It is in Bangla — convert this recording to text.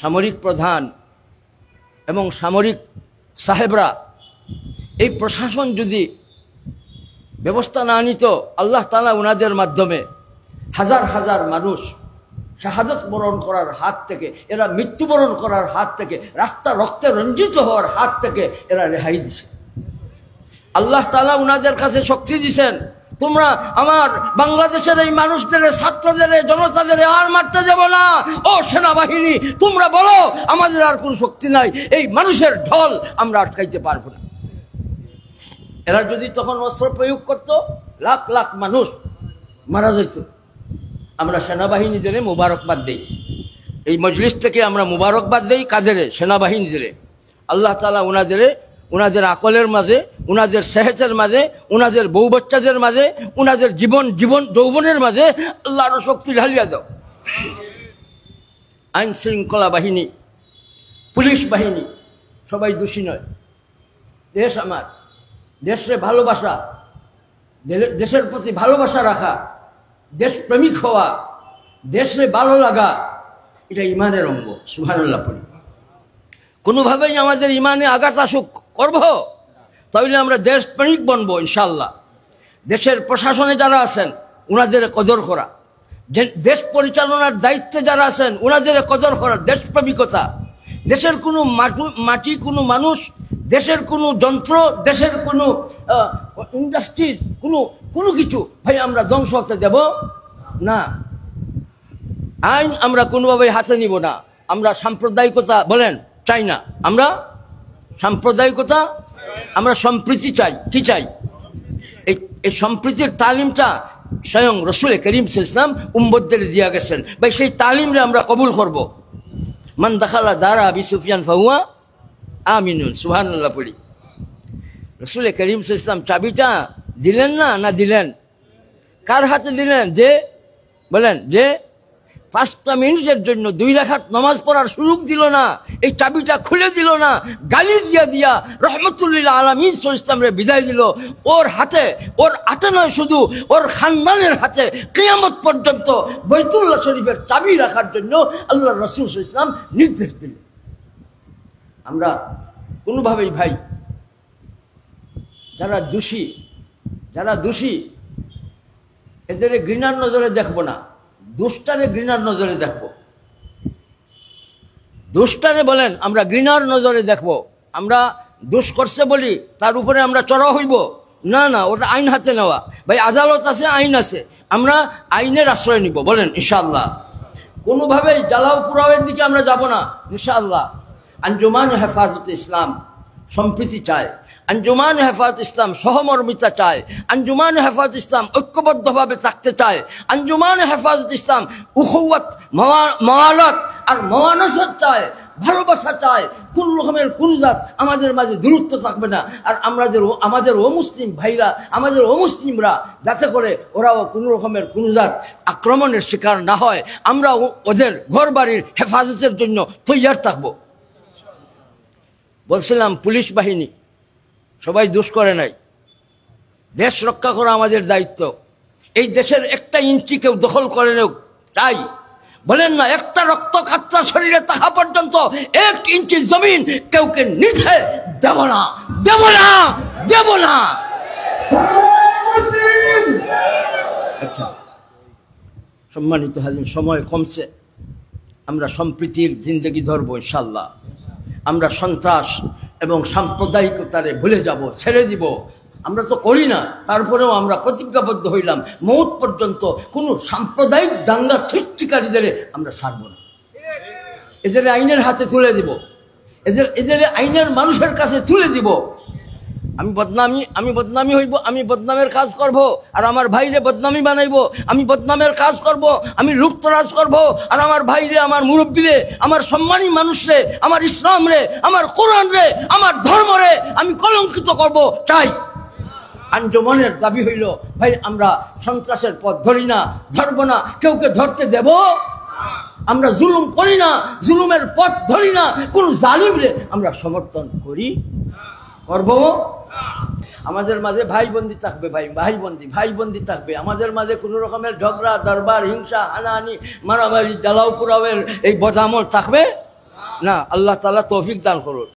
সামরিক প্রধান এবং সামরিক সাহেবরা, এই প্রশাসন যদি ব্যবস্থা না নিত, আল্লাহ তাআলা ওনাদের মাধ্যমে হাজার হাজার মানুষ শাহাদাত বরণ করার হাত থেকে, এরা মৃত্যুবরণ করার হাত থেকে, রাস্তা রক্তে রঞ্জিত হওয়ার হাত থেকে এরা রেহাই দিছে। আল্লাহ তাআলা ওনাদের কাছে শক্তি দিছেন, তোমরা আমার বাংলাদেশের এই মানুষদের, ছাত্রদের, জনতাদের আর মারতে দেব না। ও সেনাবাহিনী, তোমরা বলো আমাদের আর কোন শক্তি নাই, এই মানুষের ঢল আমরা আটকাইতে পারবো না। এরা যদি তখন অস্ত্র প্রয়োগ করত, লাখ লাখ মানুষ মারা যেত। আমরা সেনাবাহিনীদের মুবারকবাদ দেই, এই মজলিস থেকে আমরা মুবারকবাদ দেই কাদের? সেনাবাহিনীদের। আল্লাহ তাআলা ওনাদের আকলের মাঝে, ওনাদের সেহেতের মাঝে, ওনাদের বউ বাচ্চাদের মাঝে, ওনাদের জীবন যৌবনের মাঝে আল্লাহ আরো শক্তি ঢালিয়া দাও। আইন শৃঙ্খলা বাহিনী, পুলিশ বাহিনী সবাই দোষী নয়। দেশ আমার, দেশে ভালোবাসা, দেশের প্রতি ভালোবাসা রাখা, দেশপ্রেমিক হওয়া, দেশে ভালো লাগা, এটা ইমানের অঙ্গ। সুবহানাল্লাহ পড়ি। কোনোভাবেই আমাদের ইমানে আঘাত আসুক করব, তাহলে আমরা দেশপ্রেমিক বনবো ইনশাল্লাহ। দেশের প্রশাসনে যারা আছেন ওনাদের কদর করা, দেশ পরিচালনার দায়িত্বে যারা আছেন ওনাদের কদর করা, দেশপ্রেমিকতা। দেশের কোনো মাটি, কোনো মানুষ, দেশের কোনো যন্ত্র, দেশের কোনো ইন্ডাস্ট্রি, কোনো কিছু ভাই আমরা ধ্বংস হতে দেব না। আইন আমরা কোনোভাবে হাতে নিব না। আমরা সাম্প্রদায়িকতা বলেন চাই না, আমরা সাম্প্রদায়িকতা, আমরা সম্প্রীতি চাই। কি চাই? এই সম্প্রীতির তালিমটা স্বয়ং রাসূল করিম সাল্লাল্লাহু আলাইহি ওয়াসাল্লাম উম্মতদের দিয়া গেছেন। ভাই সেই তালিমরে আমরা কবুল করব। মান দাখালা দারা আবি সুফিয়ান ফাহুয়া আমিনুন। সুবহানাল্লাহ পড়ি। রাসূল করিম সাল্লাল্লাহু আলাইহি ওয়াসাল্লাম চাবিটা দিলেন না দিলেন? কার হাতে দিলেন? যে বলেন, যে 5টা মিনিটের জন্য 2 রাকাত নামাজ পড়ার সুযোগ দিল না, এই চাবিটা খুলে দিল না, গালি দিয়া রহমতুল লিল আলামিন সাল্লাল্লাহু আলাইহি ওয়াসাল্লাম বিদায় দিল। ওর হাতে নয়, শুধু ওর খানদানের হাতে কিয়ামত পর্যন্ত বাইতুল্লাহ শরীফের চাবি রাখার জন্য আল্লাহর রাসূল সাল্লাল্লাহু আলাইহি ওয়াসাল্লাম নির্দেশ দিলেন। আমরা কোনোভাবেই ভাই যারা দোষী এদের ঘৃণার নজরে দেখব না, দুষ্টারে ঘৃণার নজরে দেখব। দুষ্টারে বলেন আমরা ঘৃণার নজরে দেখব। আমরা দোষ করছে বলি তার উপরে আমরা চড়া হইব না, ওটা আইন হাতে নেওয়া। ভাই আদালত আছে, আইন আছে, আমরা আইনের আশ্রয় নিব। বলেন ইনশাআল্লাহ। কোনোভাবেই জ্বালাও পোড়াওয়ের দিকে আমরা যাব না ইনশাআল্লাহ। আঞ্জুমান হেফাজত ইসলাম সম্প্রীতি চায়, আঞ্জুমান হেফাজত ইসলাম সহমর্মিতা চায়, আঞ্জুমান হেফাজত ইসলাম ঐক্যবদ্ধভাবে থাকতে চায়, আঞ্জুমান হেফাজত ইসলাম উখুওয়াত, মাওয়ালাত আর মাওয়ানাসাত চায়, ভালোবাসা চায়। কোন রকমের কোন জাত আমাদের মাঝে দূরত্ব থাকবে না। আর আমাদের অমুসলিম ভাইরা, আমাদের অমুসলিমরা যাতে করে ওরাও কোন রকমের কোন জাত আক্রমণের শিকার না হয়, আমরা ওদের ঘর বাড়ির হেফাজতের জন্য তৈয়ার থাকবো। বলছিলাম পুলিশ বাহিনী সবাই দোষ করে নাই, দেশ রক্ষা করা আমাদের দায়িত্ব। এই দেশের একটা ইঞ্চি কেউ দখল করে নেও তাই বলেন না, একটা রক্ত কাচ্চা শরীরে থাকা পর্যন্ত 1 ইঞ্চি জমিন কেউকে নিতে দেব না। আচ্ছা সম্মানিত হাজির, সময় কমছে, আমরা সম্প্রীতির জিন্দগি ধরবো ইনশাআল্লাহ। আমরা সন্ত্রাস এবং সাম্প্রদায়িকতারে ভুলে যাব, ছেড়ে দিব। আমরা তো করি না, তারপরেও আমরা প্রতিজ্ঞাবদ্ধ হইলাম মৌত পর্যন্ত কোনো সাম্প্রদায়িক দাঙ্গা সৃষ্টিকারীদের আমরা ছাড়ব না। এদের আইনের হাতে তুলে দিব, এদের আইনের মানুষের কাছে তুলে দিব। আমি বদনামি হইব, আমি বদনামের কাজ করব, আর আমার ভাইরে বদনামি বানাইব। আমি বদনামের কাজ করব, আমি লুপ্তরাজ করব, আর আমার ভাইরে, আমার মুরব্বীরে, আমার সম্মানী মানুষরে, আমার ইসলাম রে, আমার কোরআন রে, আমার ধর্ম রে আমি কলঙ্কিত করব চাই। আঞ্জুমানের দাবি হইল ভাই আমরা সন্ত্রাসের পথ ধরি না, ধরব না, কেউকে ধরতে দেব। আমরা জুলুম করি না, জুলুমের পথ ধরি না, কোন জালিমরে আমরা সমর্থন করব। আমাদের মাঝে ভাই বন্দি থাকবে, ভাই বন্দি থাকবে। আমাদের মাঝে কোন রকমের ঝগড়া, দরবার, হিংসা, হানাহানি, মারামারি, জ্বালাও পোড়াওয়ের এই বদামল থাকবে না, আল্লাহ তাআলা তৌফিক দান করুন।